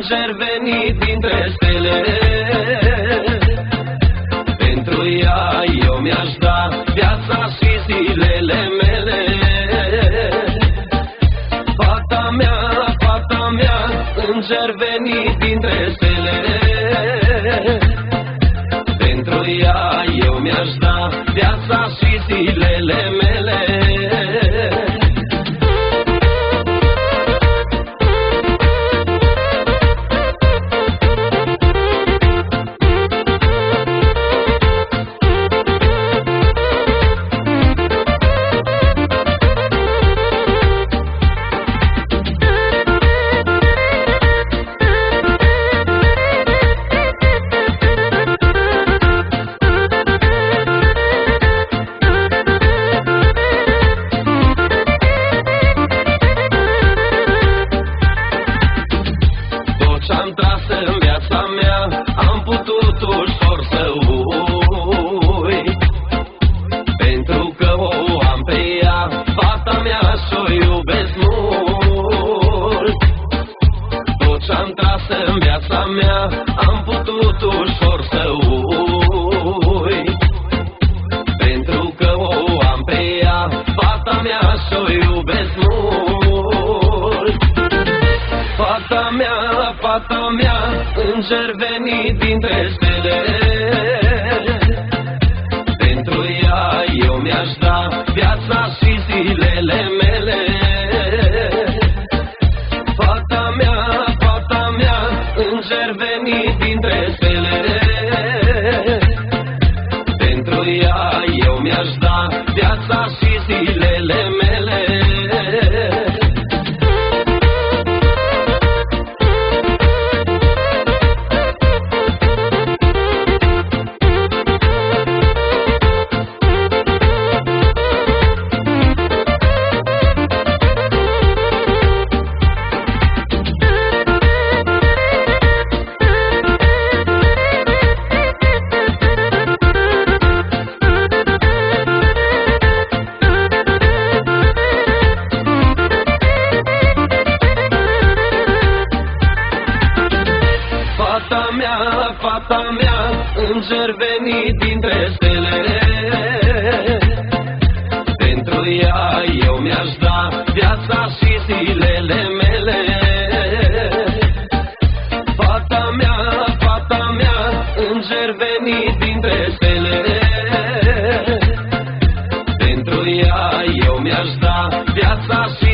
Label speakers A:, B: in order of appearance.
A: înger venit dintre stele. Pentru ea eu mi-aș da viața și zilele mele. Fata mea, înger venit dintre stele. Pentru ea eu mi-aș da viața și zilele mele. Ce-am tras în viața mea, am putut ușor să uit, pentru că o am pe ea, fata mea și-o iubesc mult. Tot ce-am tras în viața mea, am putut ușor să uit, pentru că o am pe ea, fata mea și-o iubesc mult. Fata mea, înger venit dintre stele. Pentru ea eu mi-aș da viața și zilele mele. Fata mea, înger venit dintre stele. Pentru ea eu mi-aș da viața și zilele mele. Fata mea, înger venit dintre stele. Pentru ea eu mi-aș da viața și zilele mele. Fata mea, înger venit dintre stele. Pentru ea eu mi-aș da viața și